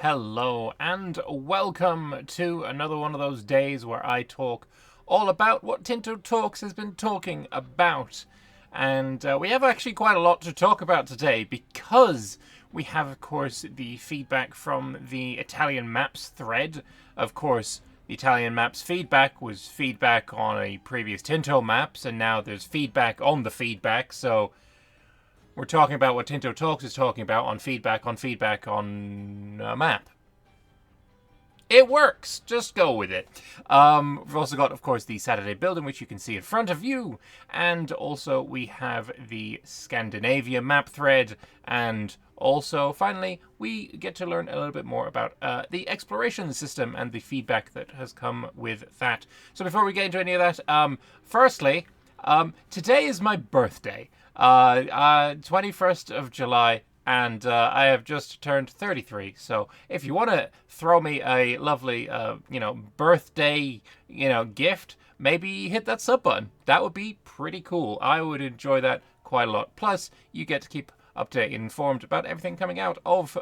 Hello and welcome to another one of those days where I talk all about what Tinto Talks has been talking about. And we have actually quite a lot to talk about today because we have, of course, the feedback from the Italian Maps thread. Of course, the Italian Maps feedback was feedback on a previous Tinto Maps, and now there's feedback on the feedback, so we're talking about what Tinto Talks is talking about on feedback on a map. It works. Just go with it. We've also got, of course, the Saturday building, which you can see in front of you. And also we have the Scandinavia map thread. And also, finally, we get to learn a little bit more about the exploration system and the feedback that has come with that. So before we get into any of that, firstly, today is my birthday. 21st of July, and I have just turned 33. So if you want to throw me a lovely, birthday, gift, maybe hit that sub button. That would be pretty cool. I would enjoy that quite a lot. Plus, you get to keep up to date and informed about everything coming out of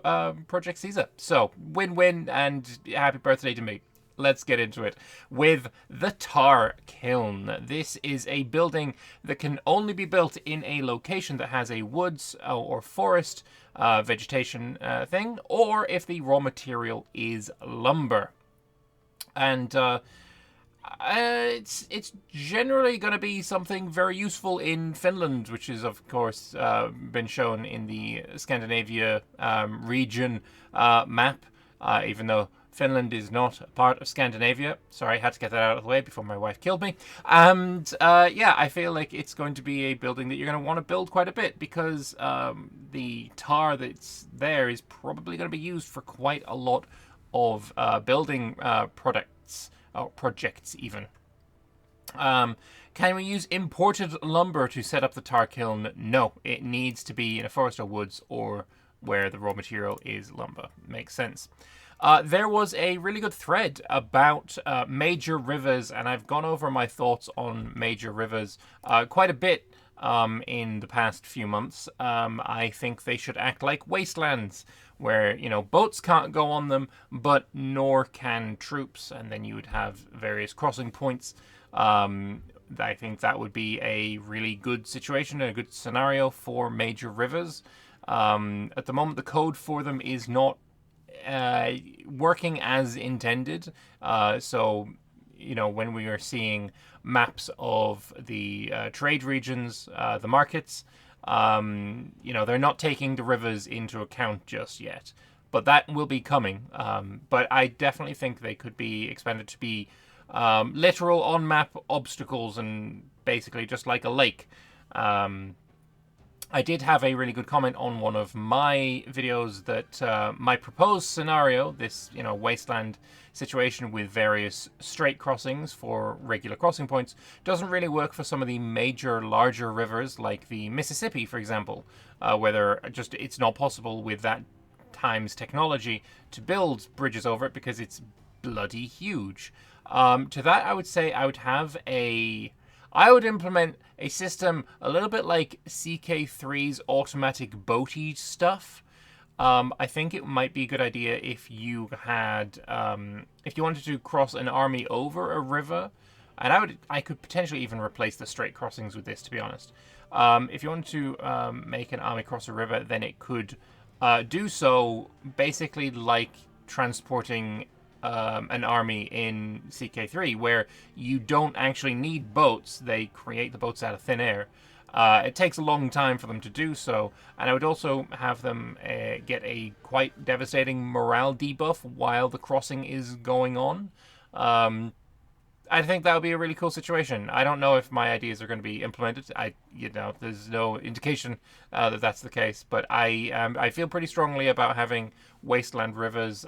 Project Caesar. So win-win and happy birthday to me. Let's get into it with the tar kiln. This is a building that can only be built in a location that has a woods or forest vegetation thing, or if the raw material is lumber. And it's generally going to be something very useful in Finland, which is, of course, been shown in the Scandinavia region map, even though Finland is not a part of Scandinavia. Sorry, I had to get that out of the way before my wife killed me. And I feel like it's going to be a building that you're going to want to build quite a bit because the tar that's there is probably going to be used for quite a lot of building products, or projects even. Can we use imported lumber to set up the tar kiln? No, it needs to be in a forest or woods or where the raw material is lumber. Makes sense. There was a really good thread about major rivers, and I've gone over my thoughts on major rivers quite a bit in the past few months. I think they should act like wastelands, where, boats can't go on them, but nor can troops, and then you would have various crossing points. I think that would be a really good situation, a good scenario for major rivers. At the moment, the code for them is not working as intended. So, when we are seeing maps of the trade regions, the markets, they're not taking the rivers into account just yet. But that will be coming. But I definitely think they could be expanded to be literal on-map obstacles and basically just like a lake. I did have a really good comment on one of my videos that my proposed scenario, this wasteland situation with various straight crossings for regular crossing points, doesn't really work for some of the major, larger rivers like the Mississippi, for example, where it's not possible with that time's technology to build bridges over it because it's bloody huge. To that, I would say I would implement a system a little bit like CK3's automatic boaty stuff. I think it might be a good idea if you had, if you wanted to cross an army over a river, and I could potentially even replace the straight crossings with this, to be honest. If you wanted to make an army cross a river, then it could do so basically like transporting an army in CK3, where you don't actually need boats. They create the boats out of thin air. It takes a long time for them to do so, and I would also have them get a quite devastating morale debuff while the crossing is going on. I think that would be a really cool situation. I don't know if my ideas are going to be implemented. There's no indication that that's the case. But I feel pretty strongly about having wasteland rivers.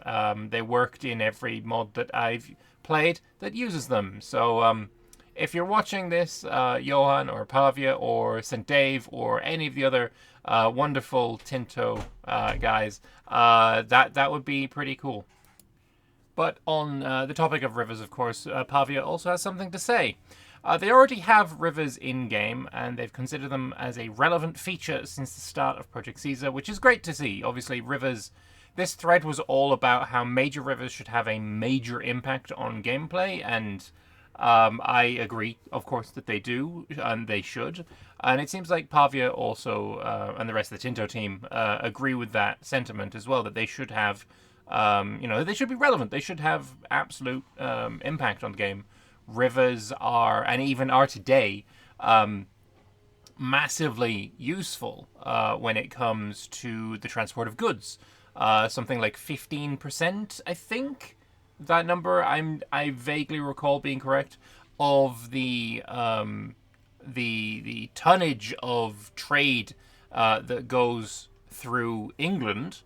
They worked in every mod that I've played that uses them. So if you're watching this, Johan or Pavia or St. Dave or any of the other wonderful Tinto guys, that would be pretty cool. But on the topic of rivers, of course, Pavia also has something to say. They already have rivers in-game, and they've considered them as a relevant feature since the start of Project Caesar, which is great to see. Obviously, rivers this thread was all about how major rivers should have a major impact on gameplay, and I agree, of course, that they do, and they should. And it seems like Pavia also, and the rest of the Tinto team, agree with that sentiment as well, that they should have, they should be relevant. They should have absolute impact on the game. Rivers are, and even are today, massively useful when it comes to the transport of goods. Something like 15%, I think. That number, I vaguely recall being correct, of the tonnage of trade that goes through England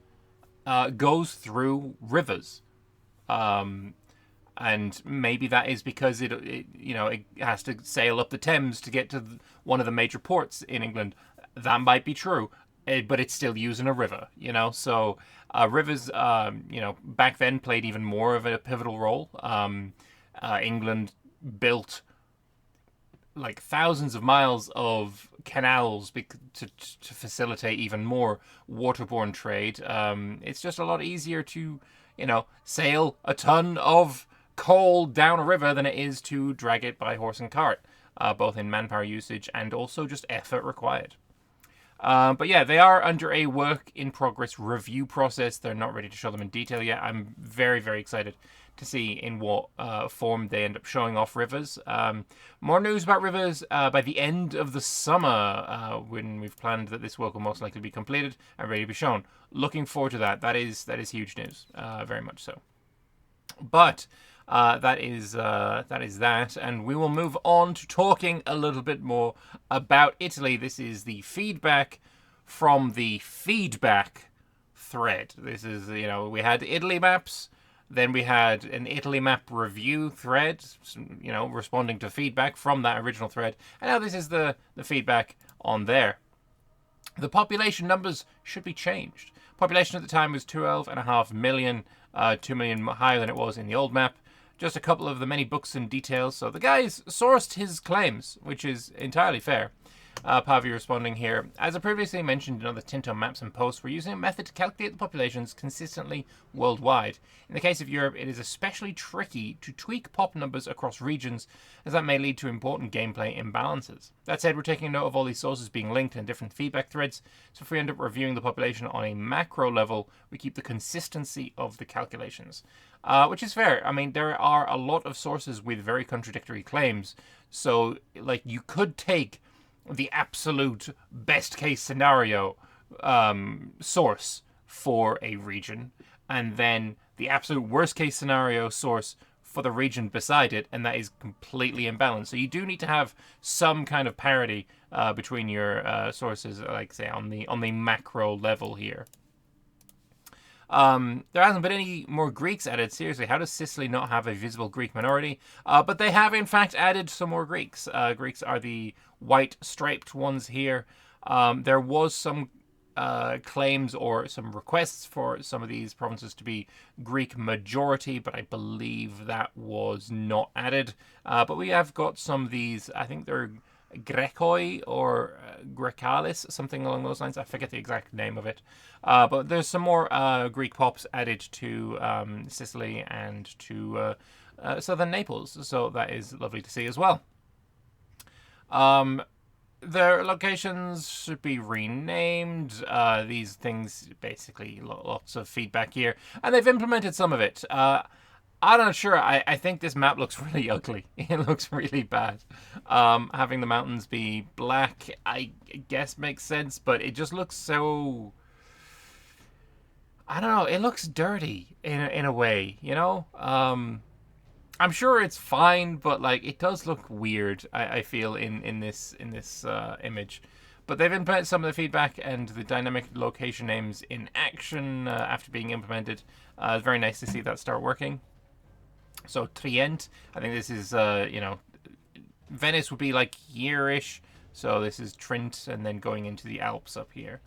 goes through rivers. And maybe that is because it has to sail up the Thames to get to one of the major ports in England. That might be true, but it's still using a river, So rivers, back then played even more of a pivotal role. England built like thousands of miles of canals to facilitate even more waterborne trade. It's just a lot easier to, sail a ton of coal down a river than it is to drag it by horse and cart, both in manpower usage and also just effort required. But yeah, they are under a work-in-progress review process. They're not ready to show them in detail yet. I'm very, very excited to see in what form they end up showing off rivers. More news about rivers by the end of the summer, when we've planned that this work will most likely be completed and ready to be shown. Looking forward to that. That is huge news, very much so. But that is that, and we will move on to talking a little bit more about Italy. This is the feedback from the feedback thread. This is, we had Italy maps, then we had an Italy map review thread, responding to feedback from that original thread, and now this is the feedback on there. The population numbers should be changed. Population at the time was 12.5 million, 2 million higher than it was in the old map. Just a couple of the many books and details. So the guy's sourced his claims, which is entirely fair. Pavi responding here. As I previously mentioned in other Tinto maps and posts, we're using a method to calculate the populations consistently worldwide. In the case of Europe, it is especially tricky to tweak pop numbers across regions, as that may lead to important gameplay imbalances. That said, we're taking note of all these sources being linked in different feedback threads, so if we end up reviewing the population on a macro level, we keep the consistency of the calculations. Which is fair. I mean, there are a lot of sources with very contradictory claims, so you could take the absolute best case scenario source for a region, and then the absolute worst case scenario source for the region beside it, and that is completely imbalanced. So you do need to have some kind of parity between your sources, like say on the macro level here. There hasn't been any more Greeks added. Seriously, how does Sicily not have a visible Greek minority? But they have, in fact, added some more Greeks. Greeks are the white striped ones here. There was some claims or some requests for some of these provinces to be Greek majority, but I believe that was not added. But we have got some of these, I think they're Grekoi or Grekalis, something along those lines. I forget the exact name of it. But there's some more Greek pops added to Sicily and to southern Naples. So that is lovely to see as well. Their locations should be renamed. These things, basically, lots of feedback here. And they've implemented some of it. I'm not sure. I think this map looks really ugly. It looks really bad. Having the mountains be black, I guess makes sense, but it just looks so... I don't know. It looks dirty in a way, I'm sure it's fine, but it does look weird. I feel in this image. But they've implemented some of the feedback and the dynamic location names in action after being implemented. It's very nice to see that start working. So Trient, I think this is, Venice would be here-ish. So this is Trent and then going into the Alps up here.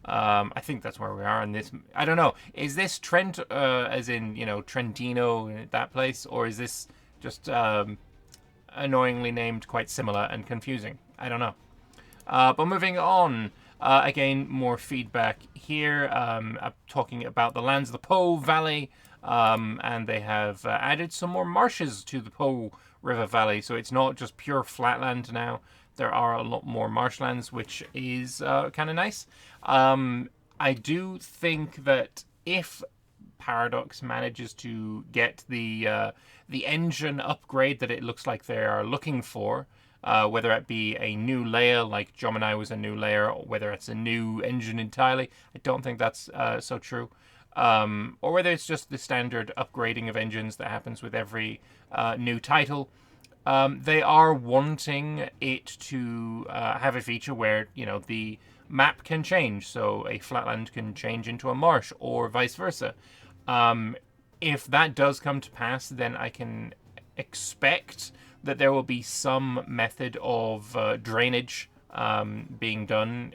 I think that's where we are in this. I don't know. Is this Trent, as in, Trentino, that place? Or is this just annoyingly named quite similar and confusing? I don't know. But moving on. Again, more feedback here. I'm talking about the lands of the Po Valley, and they have added some more marshes to the Po River Valley, so it's not just pure flatland now. There are a lot more marshlands, which is kind of nice. I do think that if Paradox manages to get the engine upgrade that it looks like they are looking for, whether it be a new layer like Gemini was a new layer, or whether it's a new engine entirely, I don't think that's so true. Or whether it's just the standard upgrading of engines that happens with every new title. They are wanting it to have a feature where, the map can change, so a flatland can change into a marsh, or vice versa. If that does come to pass, then I can expect that there will be some method of drainage being done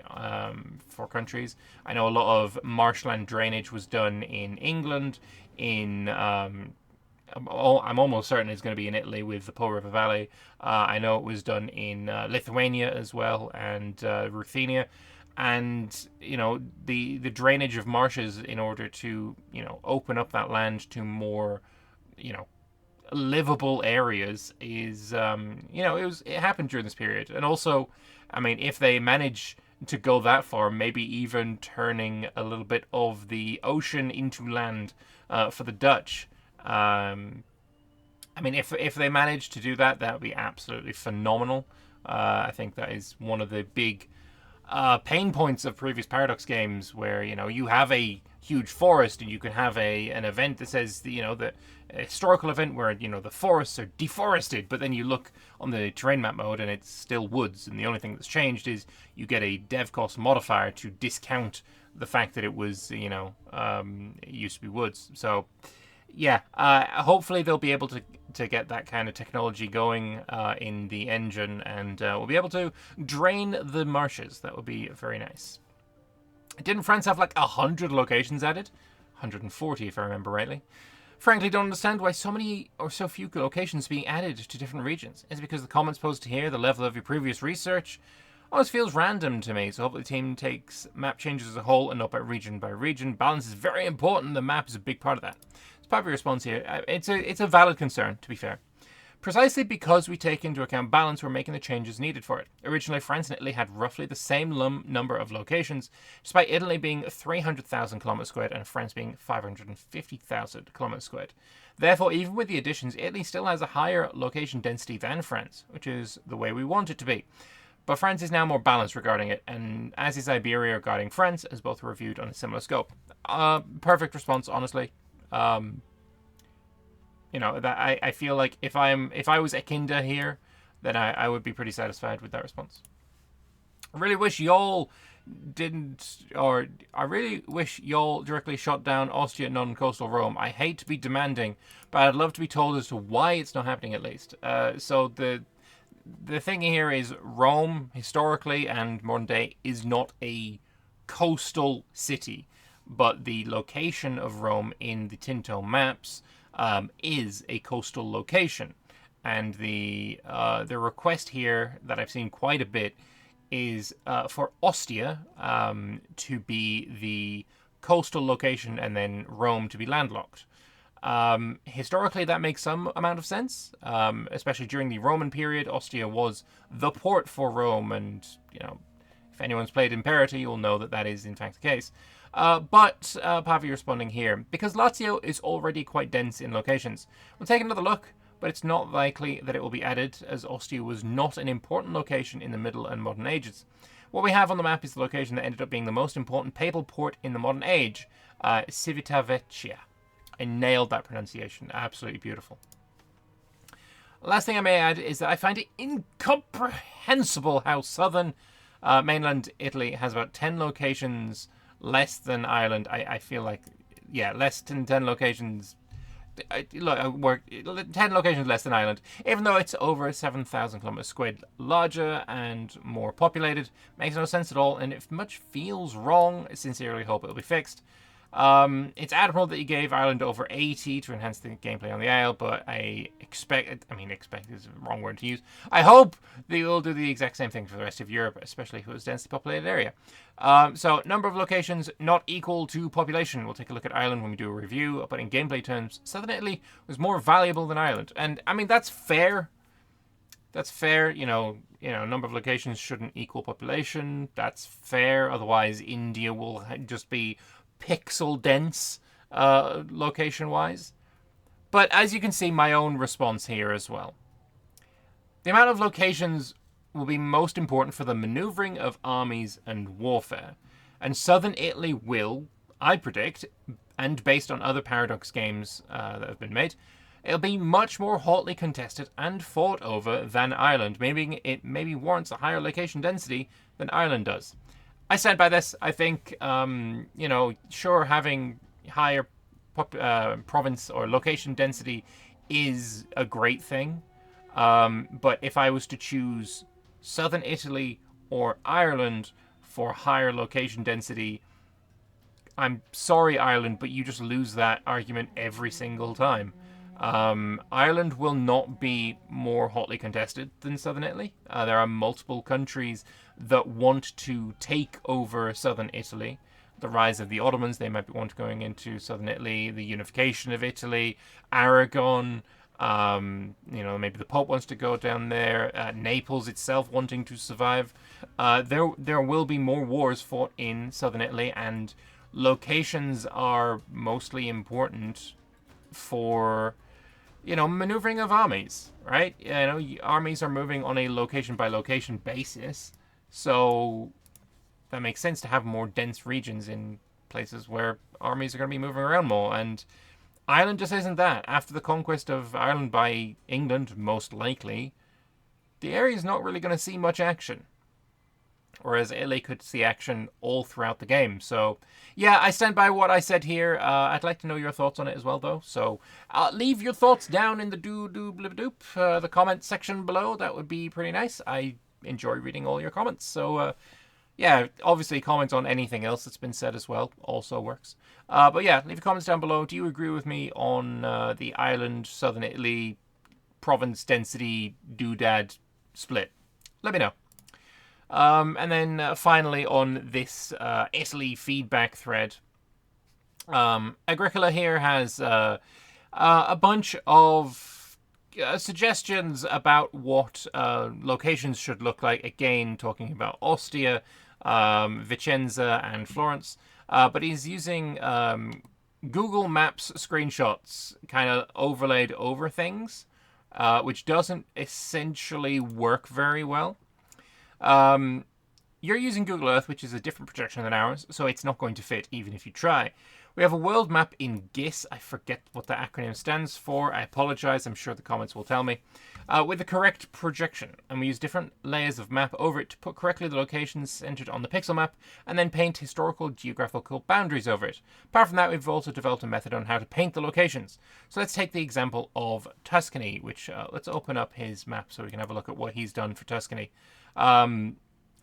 for countries. I know a lot of marshland drainage was done in England, I'm almost certain it's going to be in Italy with the Po River Valley. I know it was done in Lithuania as well, and Ruthenia. And, the drainage of marshes in order to, open up that land to more, livable areas is, it happened during this period. And also, if they manage to go that far, maybe even turning a little bit of the ocean into land for the Dutch. If they manage to do that, that would be absolutely phenomenal. I think that is one of the big pain points of previous Paradox games, where you have a huge forest and you can have an event that says the historical event where the forests are deforested, but then you look on the terrain map mode and it's still woods, and the only thing that's changed is you get a dev cost modifier to discount the fact that it was it used to be woods. So yeah, hopefully they'll be able to get that kind of technology going in the engine, and we'll be able to drain the marshes. That would be very nice. Didn't France have like 100 locations added? 140 if I remember rightly. Frankly, don't understand why so many or so few locations being added to different regions. Is it because the comments posted here, the level of your previous research? Always feels random to me, so hopefully the team takes map changes as a whole and not region by region. Balance is very important, the map is a big part of that. It's part of your response here. It's a valid concern, to be fair. Precisely because we take into account balance, we're making the changes needed for it. Originally, France and Italy had roughly the same number of locations, despite Italy being 300,000 kilometers squared and France being 550,000 kilometers squared. Therefore, even with the additions, Italy still has a higher location density than France, which is the way we want it to be. But France is now more balanced regarding it, and as is Iberia regarding France, as both were reviewed on a similar scope. Perfect response, honestly. That I feel like if I was Ekinda here, then I would be pretty satisfied with that response. I really wish y'all directly shot down Ostia non-coastal Rome. I hate to be demanding, but I'd love to be told as to why it's not happening at least. So the thing here is Rome, historically and modern day, is not a coastal city, but the location of Rome in the Tinto maps is a coastal location. And the request here that I've seen quite a bit is for Ostia to be the coastal location and then Rome to be landlocked. Historically, that makes some amount of sense, especially during the Roman period. Ostia was the port for Rome, and if anyone's played Imperity, you'll know that that is in fact the case. But Pavi responding here, because Lazio is already quite dense in locations. We'll take another look, but it's not likely that it will be added, as Ostia was not an important location in the Middle and Modern Ages. What we have on the map is the location that ended up being the most important papal port in the Modern Age, Civitavecchia. I nailed that pronunciation. Absolutely beautiful. Last thing I may add is that I find it incomprehensible how southern mainland Italy has about 10 locations less than Ireland. I feel like, less than 10 locations. 10 locations less than Ireland, even though it's over 7,000 kilometers squared larger and more populated. Makes no sense at all, and if much feels wrong, I sincerely hope it'll be fixed. It's admirable that you gave Ireland over 80 to enhance the gameplay on the Isle, but expect is the wrong word to use. I hope they will do the exact same thing for the rest of Europe, especially if it was a densely populated area. So, number of locations not equal to population. We'll take a look at Ireland when we do a review, but in gameplay terms, Southern Italy was more valuable than Ireland. And, I mean, that's fair. That's fair, number of locations shouldn't equal population. That's fair. Otherwise, India will just be pixel dense location wise. But as you can see, my own response here as well. The amount of locations will be most important for the maneuvering of armies and warfare. And Southern Italy will, I predict, and based on other Paradox games that have been made, it'll be much more hotly contested and fought over than Ireland. Maybe it warrants a higher location density than Ireland does. I stand by this. I think, sure, having higher province or location density is a great thing. But if I was to choose Southern Italy or Ireland for higher location density, I'm sorry, Ireland, but you just lose that argument every single time. Ireland will not be more hotly contested than Southern Italy. There are multiple countries that want to take over Southern Italy. The rise of the Ottomans, they might want going into Southern Italy. The unification of Italy, Aragon, maybe the Pope wants to go down there. Naples itself wanting to survive. There will be more wars fought in Southern Italy, and locations are mostly important for maneuvering of armies, right? Armies are moving on a location by location basis, so that makes sense to have more dense regions in places where armies are going to be moving around more. And Ireland just isn't that. After the conquest of Ireland by England, most likely, the area is not really going to see much action. Whereas Italy could see action all throughout the game. So, yeah, I stand by what I said here. I'd like to know your thoughts on it as well, though. So, leave your thoughts down in the the comment section below. That would be pretty nice. I enjoy reading all your comments. So, yeah, obviously comments on anything else that's been said as well also works. But yeah, leave your comments down below. Do you agree with me on the Ireland, Southern Italy, province density, doodad split? Let me know. And then finally on this Italy feedback thread, Agricola here has a bunch of suggestions about what locations should look like. Again, talking about Ostia, Vicenza, and Florence. But he's using Google Maps screenshots kind of overlaid over things, which doesn't essentially work very well. You're using Google Earth, which is a different projection than ours, so it's not going to fit even if you try. We have a world map in GIS. I forget what the acronym stands for. I apologize. I'm sure the comments will tell me. With the correct projection. And we use different layers of map over it to put correctly the locations entered on the pixel map, and then paint historical geographical boundaries over it. Apart from that, we've also developed a method on how to paint the locations. So let's take the example of Tuscany, which let's open up his map so we can have a look at what he's done for Tuscany.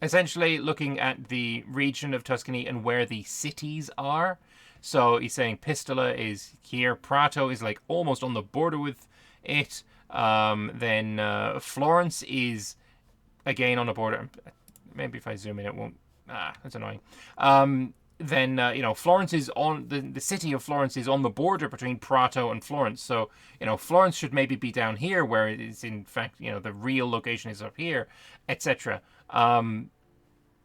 Essentially looking at the region of Tuscany and where the cities are. So he's saying Pistola is here, Prato is like almost on the border with it. Then Florence is again on the border. Maybe if I zoom in it won't. That's annoying. Then Florence is on the city of Florence is on the border between Prato and Florence. So Florence should maybe be down here, where it is in fact the real location is up here, etc.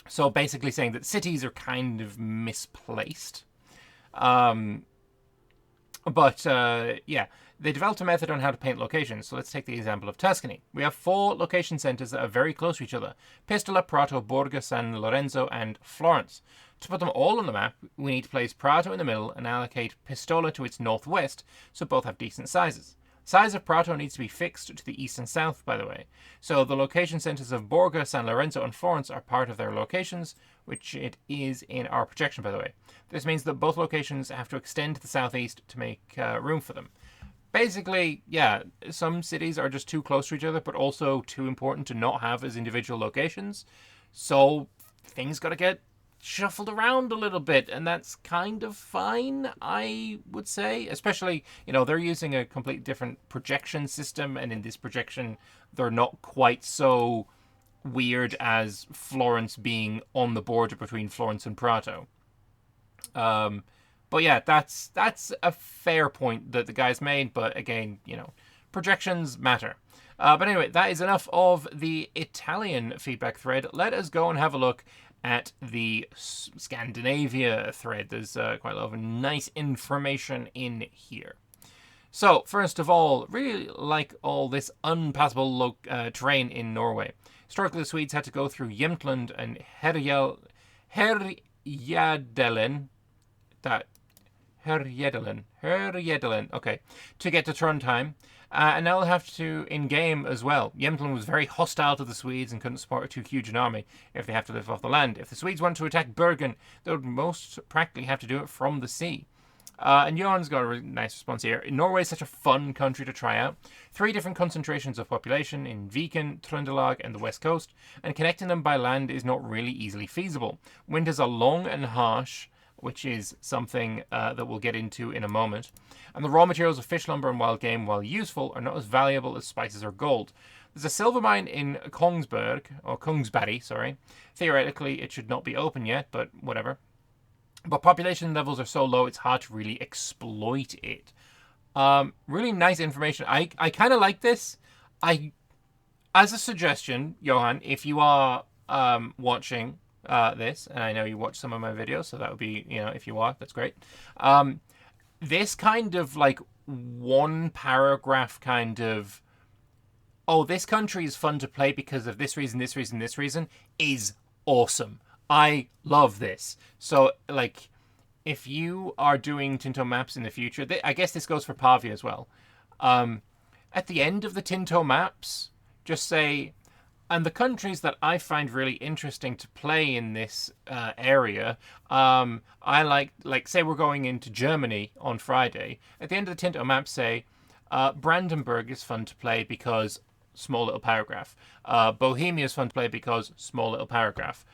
So basically saying that cities are kind of misplaced. Yeah, they developed a method on how to paint locations. So let's take the example of Tuscany. We have 4 location centers that are very close to each other: Pistola, Prato, Borga, San Lorenzo, and Florence. To put them all on the map, we need to place Prato in the middle and allocate Pistola to its northwest, so both have decent sizes. Size of Prato needs to be fixed to the east and south, by the way. So the location centers of Borga, San Lorenzo, and Florence are part of their locations, which it is in our projection, by the way. This means that both locations have to extend to the southeast to make room for them. Basically, yeah, some cities are just too close to each other, but also too important to not have as individual locations. So things got to get shuffled around a little bit, and that's kind of fine, I would say. Especially, they're using a completely different projection system, and in this projection, they're not quite so weird as Florence being on the border between Florence and Prato. But yeah, that's a fair point that the guys made. But again, projections matter. But anyway, that is enough of the Italian feedback thread. Let us go and have a look at the Scandinavia thread. There's quite a lot of nice information in here. So, first of all, really like all this unpassable terrain in Norway. Historically, the Swedes had to go through Jämtland and Härjedalen. Härjedalen, okay, to get to Trondheim. And now they'll have to in-game as well. Jämtland was very hostile to the Swedes and couldn't support too huge an army if they have to live off the land. If the Swedes want to attack Bergen, they would most practically have to do it from the sea. And Johan's got a really nice response here. Norway is such a fun country to try out. 3 different concentrations of population in Viken, Trøndelag, and the west coast, and connecting them by land is not really easily feasible. Winters are long and harsh, which is something that we'll get into in a moment. And the raw materials of fish lumber and wild game, while useful, are not as valuable as spices or gold. There's a silver mine in Kongsberg, sorry. Theoretically, it should not be open yet, but whatever. But population levels are so low, it's hard to really exploit it. Really nice information. I kind of like this. As a suggestion, Johan, if you are watching this, and I know you watch some of my videos, so that would be, if you are, that's great. This kind of like one paragraph kind of, this country is fun to play because of this reason, this reason, this reason, is awesome. I love this. So, like, if you are doing Tinto maps in the future, I guess this goes for Pavia as well. At the end of the Tinto maps, just say, and the countries that I find really interesting to play in this area, I like, say we're going into Germany on Friday. At the end of the Tinto map, say, Brandenburg is fun to play because small little paragraph. Bohemia is fun to play because small little paragraph.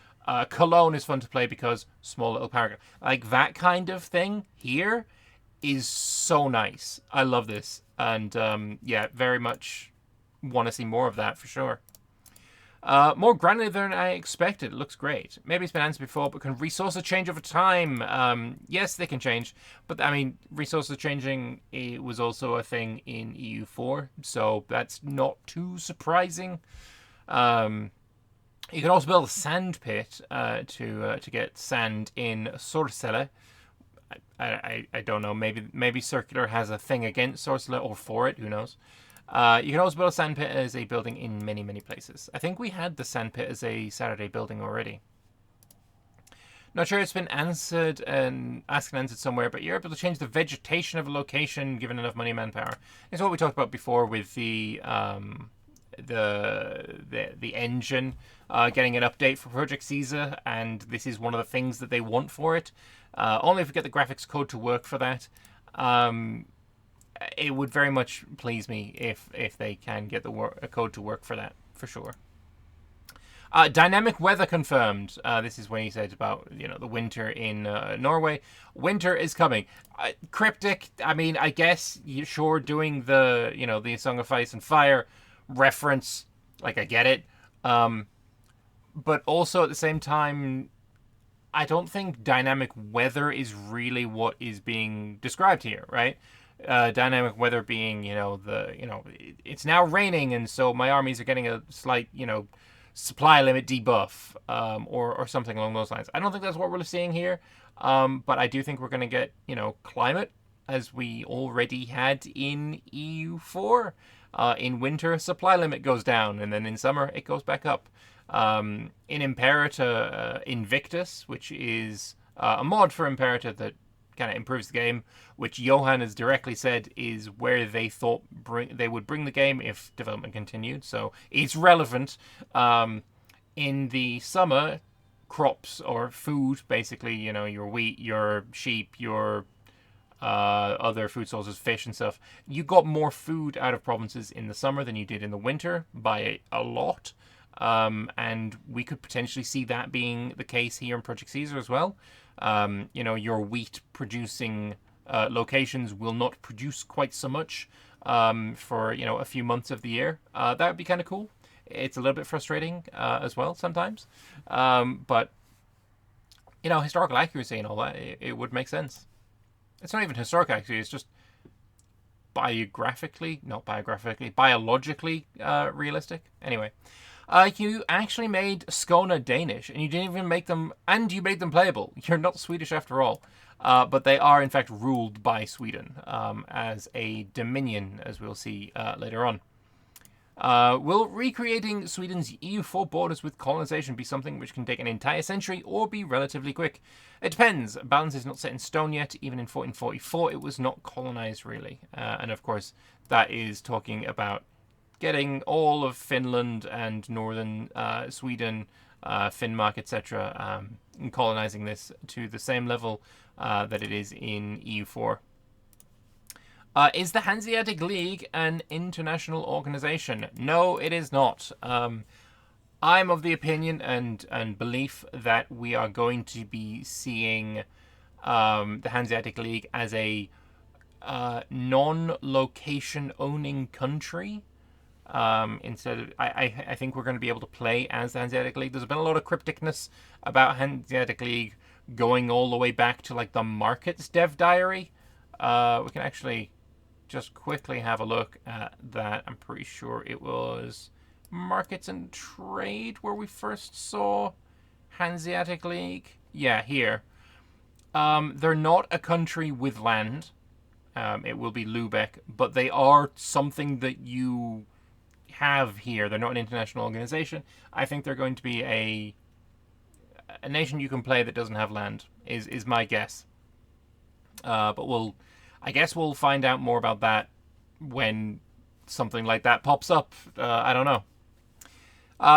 Cologne is fun to play because small little paragraph. Like that kind of thing here is so nice. I love this. And yeah, very much want to see more of that for sure. More granular than I expected. It looks great. Maybe it's been answered before, but can resources change over time? Yes, they can change. But, I mean, resources changing was also a thing in EU4, so that's not too surprising. You can also build a sand pit to get sand in Sorsele. I don't know. Maybe Circular has a thing against Sorsele or for it. Who knows? You can also build a sand pit as a building in many, many places. I think we had the sand pit as a Saturday building already. Not sure it's been answered and asked and answered somewhere, but you're able to change the vegetation of a location given enough money and manpower. It's what we talked about before with the engine getting an update for Project Caesar, and this is one of the things that they want for it. Only if we get the graphics code to work for that. It would very much please me if they can get the code to work for that, for sure. Dynamic weather confirmed. This is when he said about the winter in Norway. Winter is coming. Cryptic. I mean, I guess you sure doing the the Song of Ice and Fire reference. Like I get it, but also at the same time, I don't think dynamic weather is really what is being described here, right? Dynamic weather being it's now raining and so my armies are getting a slight supply limit debuff, or something along those lines. I don't think that's what we're seeing here, but I do think we're going to get climate as we already had in EU4. In winter, supply limit goes down, and then in summer it goes back up. In Imperator, Invictus, which is a mod for Imperator that kind of improves the game, which Johan has directly said is where they thought they would bring the game if development continued. So it's relevant. In the summer, crops or food, basically, your wheat, your sheep, your other food sources, fish and stuff, you got more food out of provinces in the summer than you did in the winter by a lot. And we could potentially see that being the case here in Project Caesar as well. Your wheat producing locations will not produce quite so much for a few months of the year. That would be kind of cool. It's a little bit frustrating as well sometimes, but historical accuracy and all that, it would make sense. It's not even historical accuracy; it's just biologically realistic. Anyway, you actually made Skåne Danish, and you didn't even make them, and you made them playable. You're not Swedish after all. But they are, in fact, ruled by Sweden as a dominion, as we'll see later on. Will recreating Sweden's EU4 borders with colonization be something which can take an entire century or be relatively quick? It depends. Balance is not set in stone yet. Even in 1444, it was not colonized, really. And, of course, that is talking about getting all of Finland and northern Sweden, Finnmark, etc., and colonizing this to the same level that it is in EU4. Is the Hanseatic League an international organization? No, it is not. I'm of the opinion and belief that we are going to be seeing the Hanseatic League as a non-location owning country. Instead of, I think we're going to be able to play as the Hanseatic League. There's been a lot of crypticness about Hanseatic League going all the way back to like the Markets Dev Diary. We can actually just quickly have a look at that. I'm pretty sure it was Markets and Trade where we first saw Hanseatic League. Yeah, here. They're not a country with land. It will be Lübeck, but they are something that you have here. They're not an international organization. I think they're going to be a nation you can play that doesn't have land, is my guess. But I guess we'll find out more about that when something like that pops up. I don't know.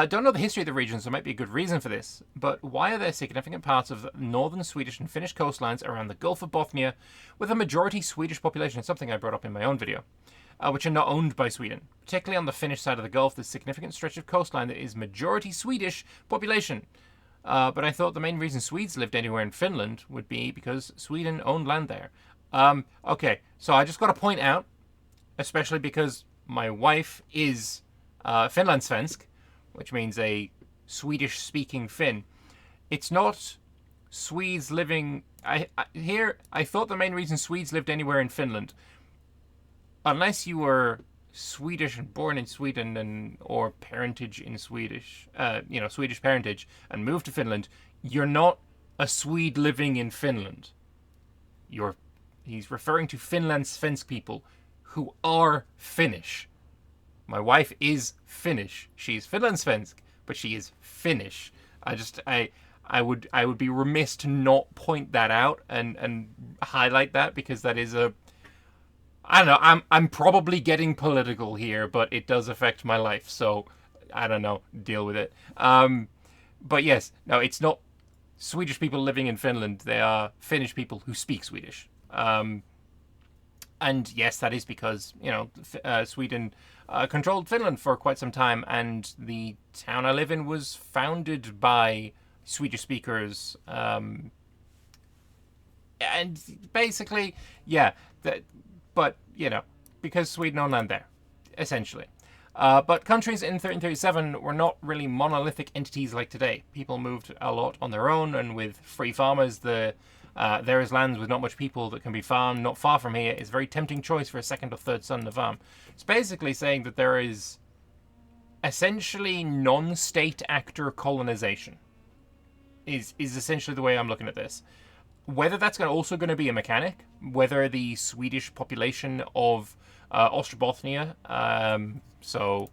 Don't know the history of the region, so it might be a good reason for this. But why are there significant parts of the northern Swedish and Finnish coastlines around the Gulf of Bothnia with a majority Swedish population? It's something I brought up in my own video. Which are not owned by Sweden. Particularly on the Finnish side of the Gulf, there's a significant stretch of coastline that is majority Swedish population. But I thought the main reason Swedes lived anywhere in Finland would be because Sweden owned land there. Okay, so I just got to point out, especially because my wife is Finlandssvensk, which means a Swedish-speaking Finn. It's not Swedes living... I thought the main reason Swedes lived anywhere in Finland, unless you were Swedish and born in Sweden or parentage in Swedish parentage and moved to Finland, you're not a Swede living in Finland. He's referring to Finlandssvensk people who are Finnish. My wife is Finnish. She's Finlandssvensk, but she is Finnish. I would be remiss to not point that out and highlight that, because that is I don't know, I'm probably getting political here, but it does affect my life, so I don't know, deal with it. But yes, no, it's not Swedish people living in Finland. They are Finnish people who speak Swedish. And yes, that is because, Sweden controlled Finland for quite some time, and the town I live in was founded by Swedish speakers. And basically, yeah, but, because Sweden owned land there, essentially. But countries in 1337 were not really monolithic entities like today. People moved a lot on their own, and with free farmers, there is lands with not much people that can be farmed not far from here. It's a very tempting choice for a second or third son to farm. It's basically saying that there is essentially non-state actor colonization is essentially the way I'm looking at this. Whether that's also going to be a mechanic, whether the Swedish population of Ostrobothnia, so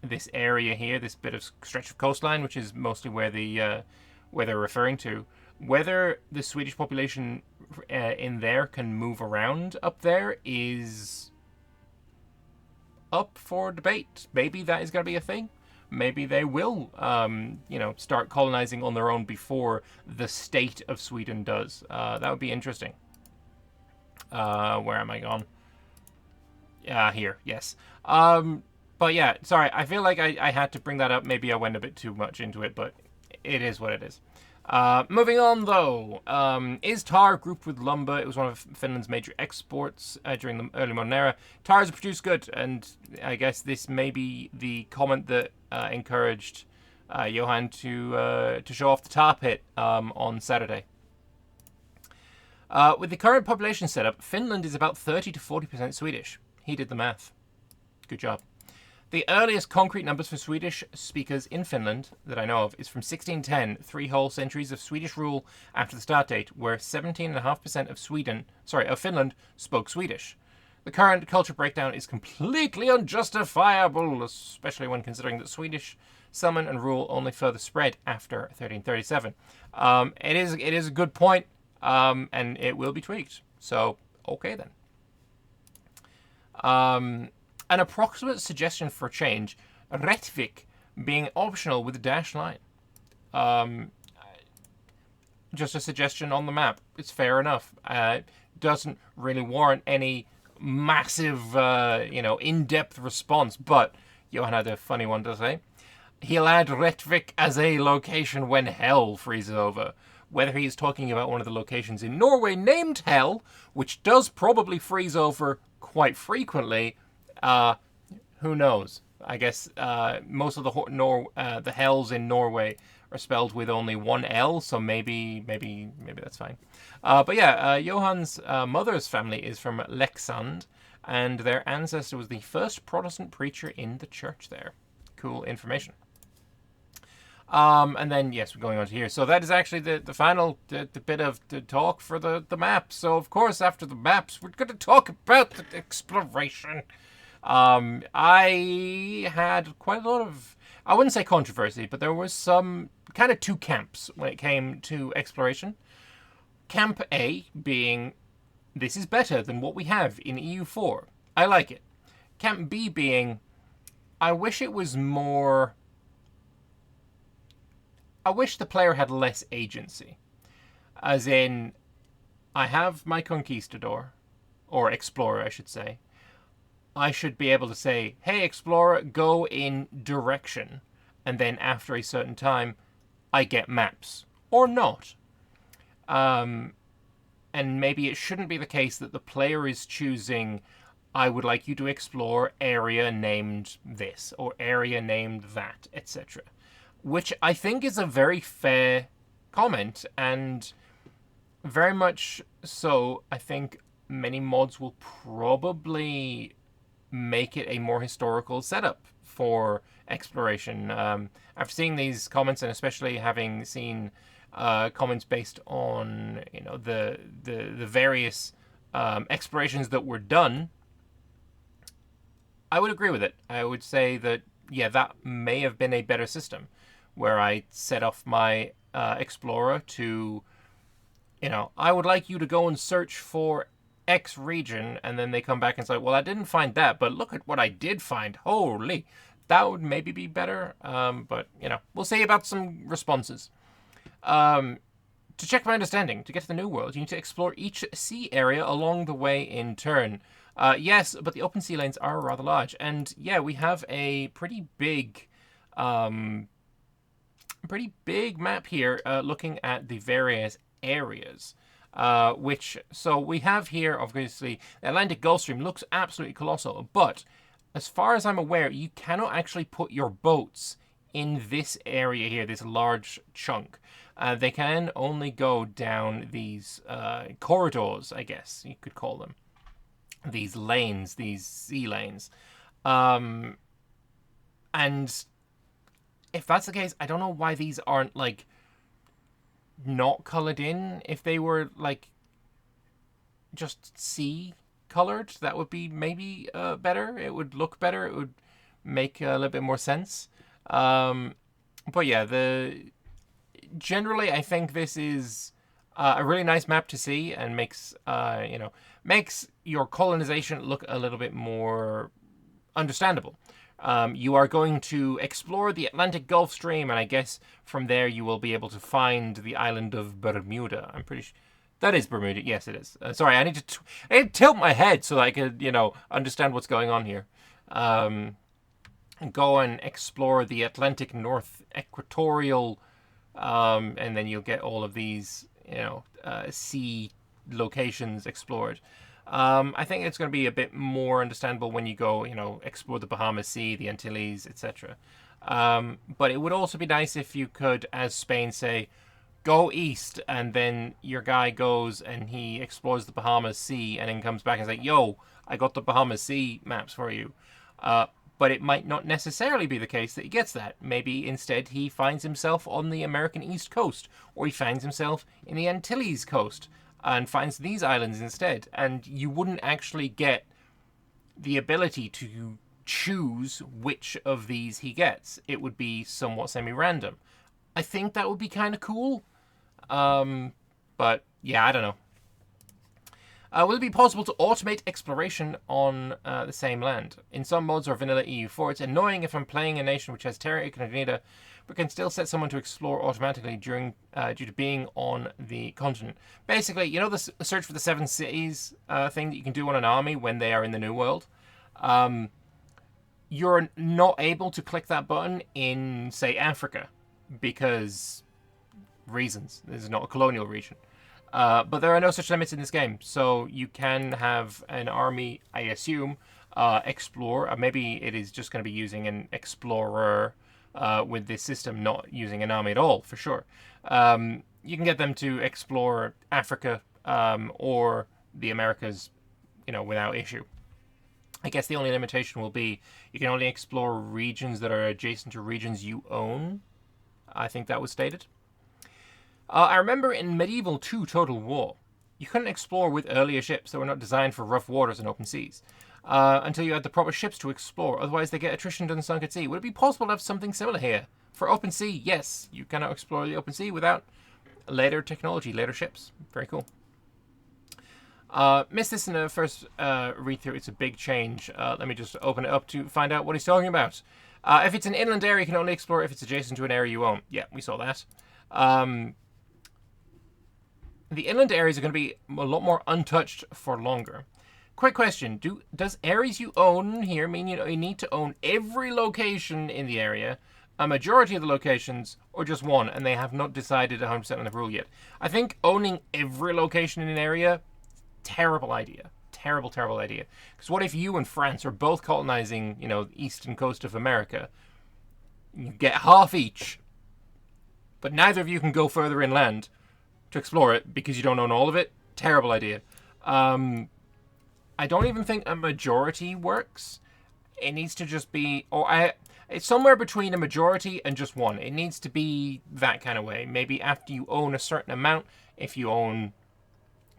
this area here, this bit of stretch of coastline, which is mostly where they're referring to, whether the Swedish population in there can move around up there is up for debate. Maybe that is going to be a thing. Maybe they will, start colonizing on their own before the state of Sweden does. That would be interesting. Where am I gone? Here, yes. But yeah, sorry, I feel like I had to bring that up. Maybe I went a bit too much into it, but it is what it is. Moving on, though, is tar grouped with lumber? It was one of Finland's major exports during the early modern era. Tar is a produced good, and I guess this may be the comment that encouraged Johan to show off the tar pit on Saturday. With the current population setup, Finland is about 30 to 40% Swedish. He did the math. Good job. The earliest concrete numbers for Swedish speakers in Finland that I know of is from 1610, 3 whole centuries of Swedish rule after the start date, where 17.5% of Finland spoke Swedish. The current culture breakdown is completely unjustifiable, especially when considering that Swedish settlement and rule only further spread after 1337. It is a good point, and it will be tweaked. So, okay then. An approximate suggestion for change, Rättvik being optional with a dashed line. Just a suggestion on the map. It's fair enough. Doesn't really warrant any massive, in-depth response, but Johan had a funny one to say. He'll add Rättvik as a location when hell freezes over. Whether he's talking about one of the locations in Norway named Hell, which does probably freeze over quite frequently, who knows? I guess most of the hells in Norway are spelled with only one L, so maybe that's fine. But yeah, Johan's mother's family is from Leksand, and their ancestor was the first Protestant preacher in the church there. Cool information. And then, yes, we're going on to here. So that is actually the final bit of the talk for the maps. So, of course, after the maps, we're going to talk about the exploration. I had quite a lot of, I wouldn't say controversy, but there was some kind of two camps when it came to exploration. Camp A being, this is better than what we have in EU4. I like it. Camp B being, I wish it was more, I wish the player had less agency. As in, I have my conquistador, or explorer, I should say. I should be able to say, hey, explorer, go in direction. And then after a certain time, I get maps. Or not. And maybe it shouldn't be the case that the player is choosing, I would like you to explore area named this, or area named that, etc. Which I think is a very fair comment, and very much so, I think many mods will probably make it a more historical setup for exploration. After seeing these comments, and especially having seen comments based on the various explorations that were done, I would agree with it. I would say that that may have been a better system, where I set off my explorer to, I would like you to go and search for X region, and then they come back and say, well, I didn't find that, but look at what I did find. Holy, that would maybe be better. But, we'll see about some responses. To check my understanding, to get to the new world, you need to explore each sea area along the way in turn. Yes, but the open sea lanes are rather large. And, yeah, we have a pretty big map here looking at the various areas. So we have here, obviously, the Atlantic Gulf Stream looks absolutely colossal, but as far as I'm aware, you cannot actually put your boats in this area here, this large chunk. They can only go down these corridors, I guess you could call them. These lanes, these sea lanes. And if that's the case, I don't know why these aren't, not colored in. If they were just sea colored, that would be maybe better. It would look better. It would make a little bit more sense. But yeah, generally I think this is a really nice map to see, and makes your colonization look a little bit more understandable. You are going to explore the Atlantic Gulf Stream, and I guess from there you will be able to find the island of Bermuda. I'm pretty sure that is Bermuda. Yes, it is. Sorry, I need to tilt my head so that I could, understand what's going on here. go and explore the Atlantic North Equatorial, and then you'll get all of these, sea locations explored. I think it's going to be a bit more understandable when you go, explore the Bahamas Sea, the Antilles, etc. But it would also be nice if you could, as Spain, say, go east, and then your guy goes and he explores the Bahamas Sea and then comes back and is like, yo, I got the Bahamas Sea maps for you. But it might not necessarily be the case that he gets that. Maybe instead he finds himself on the American East Coast, or he finds himself in the Antilles coast and finds these islands instead. And you wouldn't actually get the ability to choose which of these he gets. It would be somewhat semi-random. I think that would be kind of cool. But yeah, I don't know. Will it be possible to automate exploration on the same land? In some mods or vanilla EU4, it's annoying if I'm playing a nation which has terra incognita, but can still set someone to explore automatically due to being on the continent. Basically, you know the search for the 7 cities thing that you can do on an army when they are in the New World? You're not able to click that button in, say, Africa, because reasons. This is not a colonial region. But there are no such limits in this game, so you can have an army, I assume, explore. Maybe it is just going to be using an explorer with this system, not using an army at all, for sure. You can get them to explore Africa or the Americas, without issue. I guess the only limitation will be you can only explore regions that are adjacent to regions you own. I think that was stated. I remember in Medieval 2 Total War, you couldn't explore with earlier ships that were not designed for rough waters and open seas until you had the proper ships to explore. Otherwise, they get attritioned and sunk at sea. Would it be possible to have something similar here? For open sea, yes. You cannot explore the open sea without later technology, later ships. Very cool. Missed this in the first read-through. It's a big change. Let me just open it up to find out what he's talking about. If it's an inland area, you can only explore if it's adjacent to an area you own. Yeah, we saw that. The inland areas are going to be a lot more untouched for longer. Quick question. Does areas you own here mean you need to own every location in the area, a majority of the locations, or just one, and they have not decided 100% on the rule yet? I think owning every location in an area, terrible idea. Terrible, terrible idea. Because what if you and France are both colonizing, the eastern coast of America? You get half each, but neither of you can go further inland to explore it because you don't own all of it. Terrible idea. I don't even think a majority works. It needs to just be, it's somewhere between a majority and just one. It needs to be that kind of way. Maybe after you own a certain amount, if you own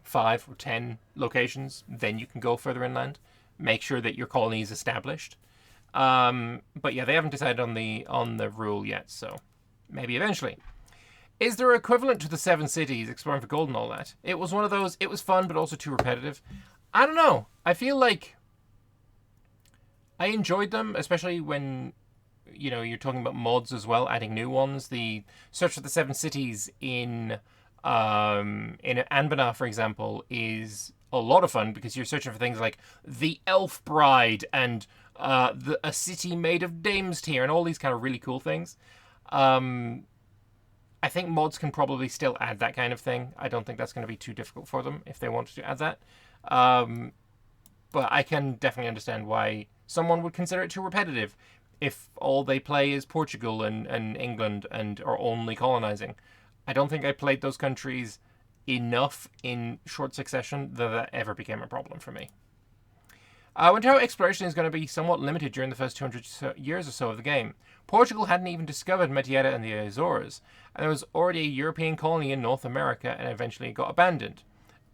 5 or 10 locations, then you can go further inland. Make sure that your colony is established. But yeah, they haven't decided on the rule yet, so maybe eventually. Is there equivalent to the 7 cities, exploring for gold and all that? It was one of those, it was fun, but also too repetitive. I don't know. I feel like I enjoyed them, especially when, you're talking about mods as well, adding new ones. The search for the 7 cities in Anbana, for example, is a lot of fun because you're searching for things like the Elf Bride and a city made of dames tier and all these kind of really cool things. I think mods can probably still add that kind of thing. I don't think that's going to be too difficult for them if they wanted to add that. But I can definitely understand why someone would consider it too repetitive if all they play is Portugal and England and are only colonizing. I don't think I played those countries enough in short succession that ever became a problem for me. Winter exploration is going to be somewhat limited during the first 200 years or so of the game. Portugal hadn't even discovered Madeira and the Azores, and there was already a European colony in North America and eventually it got abandoned.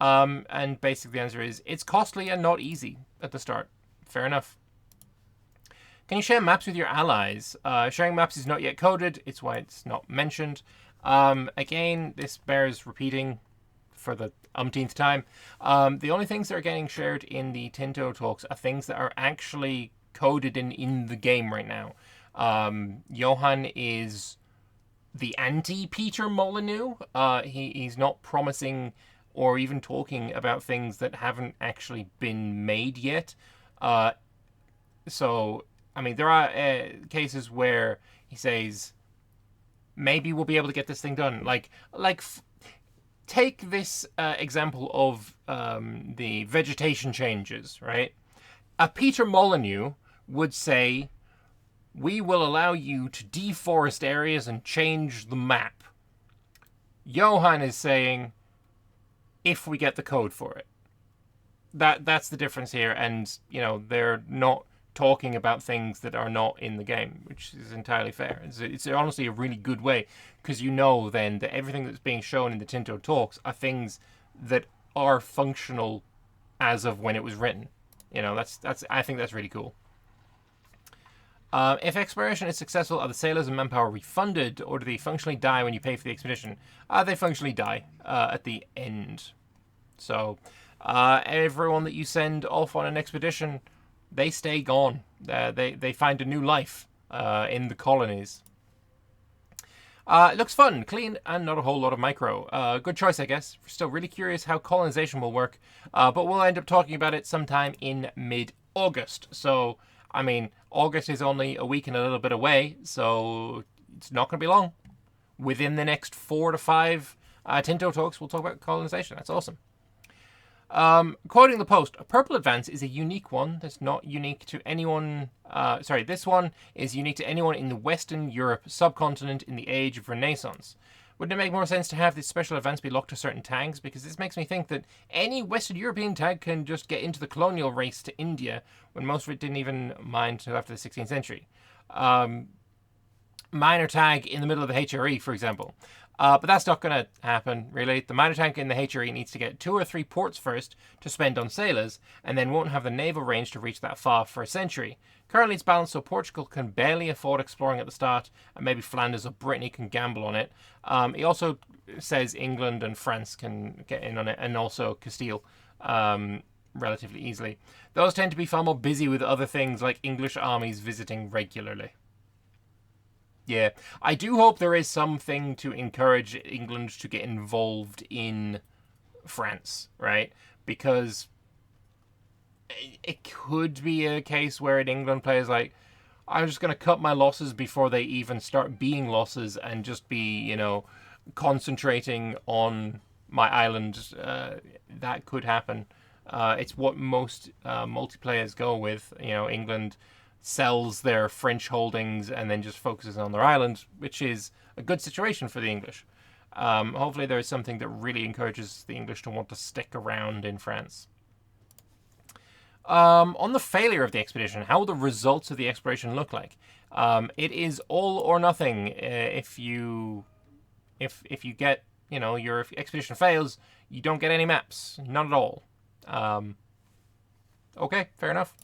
And basically the answer is, it's costly and not easy at the start. Fair enough. Can you share maps with your allies? Sharing maps is not yet coded, it's why it's not mentioned. Again, this bears repeating for the umpteenth time. The only things that are getting shared in the Tinto talks are things that are actually coded in the game right now. Johan is the anti-Peter Molyneux. He's not promising or even talking about things that haven't actually been made yet. So I mean, there are cases where he says, maybe we'll be able to get this thing done. Take this example of the vegetation changes, right? Peter Molyneux would say, we will allow you to deforest areas and change the map. Johan is saying, if we get the code for it. That's the difference here, and they're not talking about things that are not in the game, which is entirely fair. It's honestly a really good way, because then that everything that's being shown in the Tinto talks are things that are functional as of when it was written. I think that's really cool. If exploration is successful, are the sailors and manpower refunded, or do they functionally die when you pay for the expedition? They functionally die at the end. So everyone that you send off on an expedition, they stay gone. They find a new life in the colonies. It looks fun, clean, and not a whole lot of micro. Good choice, I guess. We're still really curious how colonization will work, but we'll end up talking about it sometime in mid-August. So, I mean, August is only a week and a little bit away, so it's not going to be long. Within the next 4 to 5 Tinto talks, we'll talk about colonization. That's awesome. Quoting the post, a purple advance is a unique one that's not unique to anyone. This one is unique to anyone in the Western Europe subcontinent in the age of Renaissance. Wouldn't it make more sense to have this special advance be locked to certain tags? Because this makes me think that any Western European tag can just get into the colonial race to India, when most of it didn't even mind until after the 16th century. Minor tag in the middle of the HRE, for example. But that's not going to happen, really. The minor tank in the HRE needs to get 2 or 3 ports first to spend on sailors, and then won't have the naval range to reach that far for a century. Currently it's balanced so Portugal can barely afford exploring at the start, and maybe Flanders or Brittany can gamble on it. He also says England and France can get in on it, and also Castile relatively easily. Those tend to be far more busy with other things, like English armies visiting regularly. Yeah, I do hope there is something to encourage England to get involved in France, right? Because it could be a case where an England player's like, I'm just going to cut my losses before they even start being losses and just be, concentrating on my island. That could happen. It's what most multiplayers go with. England sells their French holdings and then just focuses on their island, which is a good situation for the English. Hopefully there is something that really encourages the English to want to stick around in France. On the failure of the expedition, how will the results of the exploration look like? It is all or nothing. If you get, your expedition fails, you don't get any maps. Not at all. Okay, fair enough.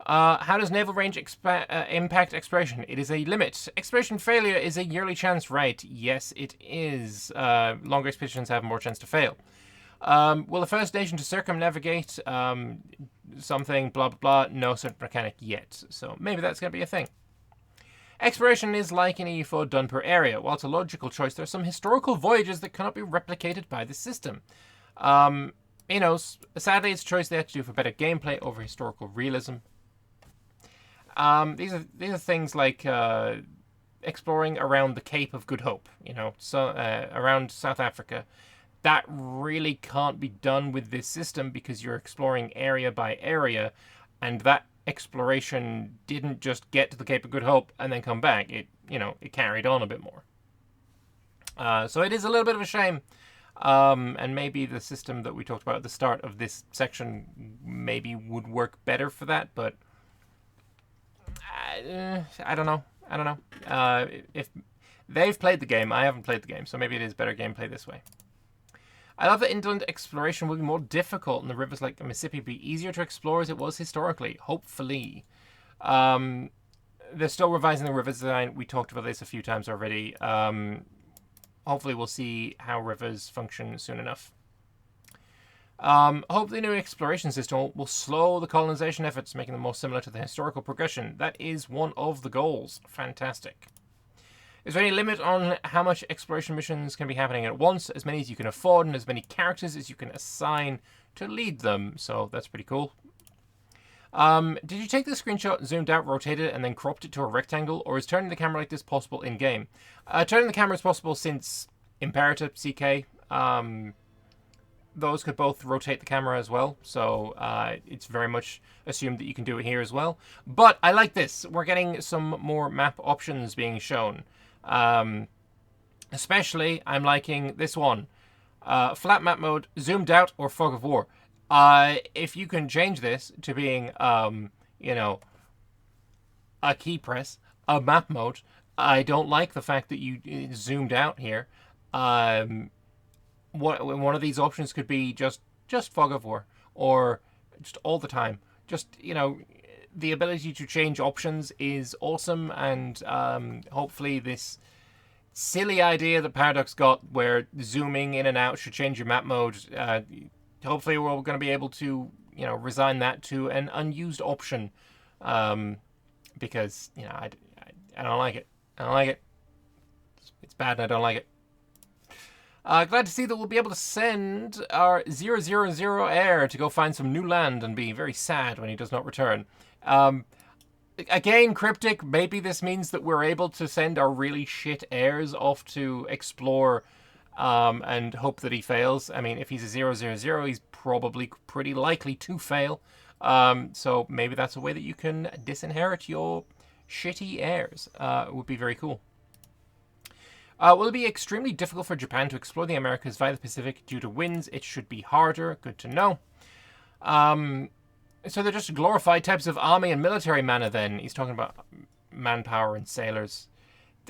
How does naval range impact exploration? It is a limit. Exploration failure is a yearly chance, right? Yes, it is. Longer expeditions have more chance to fail. Will the first nation to circumnavigate something, blah, blah, blah, no certain mechanic yet. So maybe that's going to be a thing. Exploration is like an EU4 done per area. While it's a logical choice, there are some historical voyages that cannot be replicated by the system. Sadly, it's a choice they have to do for better gameplay over historical realism. These are things like exploring around the Cape of Good Hope, around South Africa. That really can't be done with this system because you're exploring area by area, and that exploration didn't just get to the Cape of Good Hope and then come back. It carried on a bit more. So it is a little bit of a shame. And maybe the system that we talked about at the start of this section maybe would work better for that, but I don't know. If they've played the game, I haven't played the game, so maybe it is better gameplay this way. I love that inland exploration will be more difficult and the rivers like the Mississippi be easier to explore as it was historically, hopefully. They're still revising the river design. We talked about this a few times already. Hopefully we'll see how rivers function soon enough. Hopefully the new exploration system will slow the colonization efforts, making them more similar to the historical progression. That is one of the goals. Fantastic. Is there any limit on how much exploration missions can be happening at once? As many as you can afford and as many characters as you can assign to lead them. So that's pretty cool. Did you take the screenshot, zoomed out, rotated it, and then cropped it to a rectangle, or is turning the camera like this possible in-game? Turning the camera is possible since Imperator, CK, those could both rotate the camera as well, so it's very much assumed that you can do it here as well. But I like this. We're getting some more map options being shown. Especially, I'm liking this one. Flat map mode, zoomed out, or fog of war. If you can change this to being, you know, a key press, a map mode, I don't like the fact that you zoomed out here. One of these options could be just fog of war, or just all the time. Just, you know, the ability to change options is awesome, and hopefully this silly idea that Paradox got where zooming in and out should change your map mode, hopefully we're going to be able to, you know, resign that to an unused option, because, you know, I don't like it. I don't like it. It's bad and I don't like it. Glad to see that we'll be able to send our 000 heir to go find some new land and be very sad when he does not return. Again, cryptic, maybe this means that we're able to send our really shit heirs off to explore and hope that he fails. I mean, if he's a 000, he's probably pretty likely to fail. So maybe that's a way that you can disinherit your shitty heirs. It would be very cool. Will it be extremely difficult for Japan to explore the Americas via the Pacific due to winds? It should be harder. Good to know. So they're just glorified types of army and military mana then. He's talking about manpower and sailors.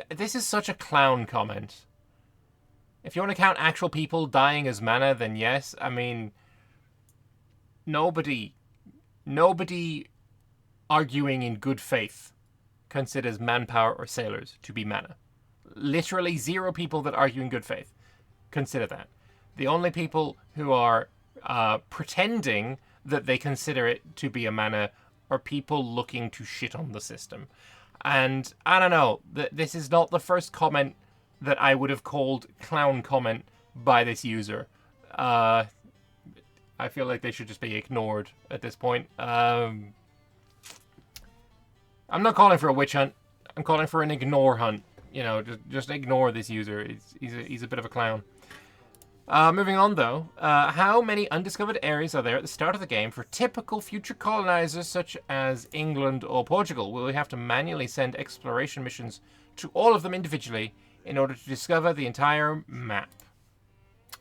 This is such a clown comment. If you want to count actual people dying as mana, then yes. I mean, nobody arguing in good faith considers manpower or sailors to be mana. Literally 0 people that argue in good faith consider that. The only people who are pretending that they consider it to be a mana are people looking to shit on the system. And I don't know, this is not the first comment that I would have called clown comment by this user. I feel like they should just be ignored at this point. I'm not calling for a witch hunt. I'm calling for an ignore hunt. You know, just ignore this user. He's a bit of a clown. Moving on, though. How many undiscovered areas are there at the start of the game for typical future colonizers such as England or Portugal? Will we have to manually send exploration missions to all of them individually in order to discover the entire map?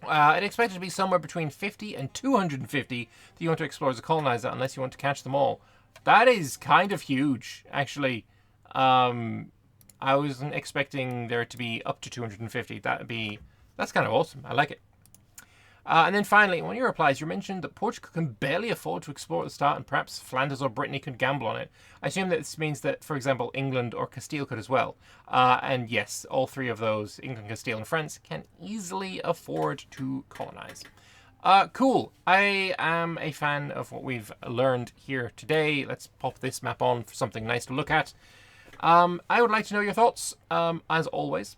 I'd expect it to be somewhere between 50 and 250 that you want to explore as a colonizer, unless you want to catch them all. That is kind of huge, actually. I wasn't expecting there to be up to 250. That's kind of awesome. I like it. And then finally, in one of your replies, you mentioned that Portugal can barely afford to explore at the start, and perhaps Flanders or Brittany could gamble on it. I assume that this means that, for example, England or Castile could as well. And yes, all 3 of those, England, Castile, and France, can easily afford to colonize. Cool. I am a fan of what we've learned here today. Let's pop this map on for something nice to look at. I would like to know your thoughts, as always,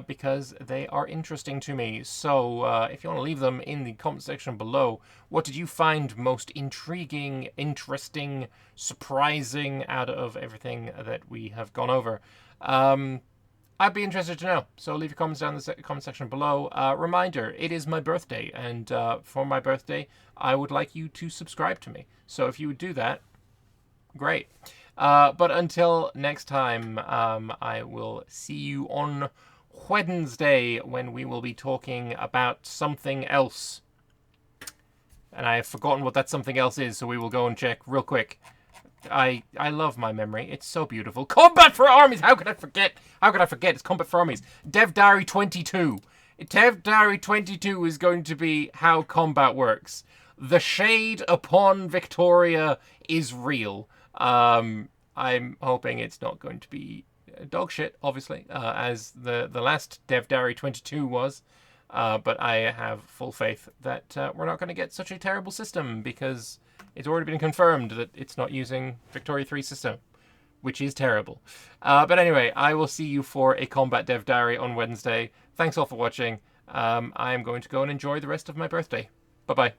because they are interesting to me. So if you want to leave them in the comment section below, what did you find most intriguing, interesting, surprising out of everything that we have gone over? I'd be interested to know. So leave your comments down in the comment section below. Reminder, it is my birthday, and for my birthday, I would like you to subscribe to me. So if you would do that, great. But until next time, I will see you on Wednesday when we will be talking about something else. And I have forgotten what that something else is, so we will go and check real quick. I love my memory. It's so beautiful. Combat for Armies! How could I forget? How could I forget? It's Combat for Armies. Dev Diary 22. Dev Diary 22 is going to be how combat works. The shade upon Victoria is real. I'm hoping it's not going to be dog shit, obviously, as the last Dev Diary 22 was. But I have full faith that we're not going to get such a terrible system, because it's already been confirmed that it's not using Victoria 3 system, which is terrible. But anyway, I will see you for a Combat Dev Diary on Wednesday. Thanks all for watching. I'm going to go and enjoy the rest of my birthday. Bye-bye.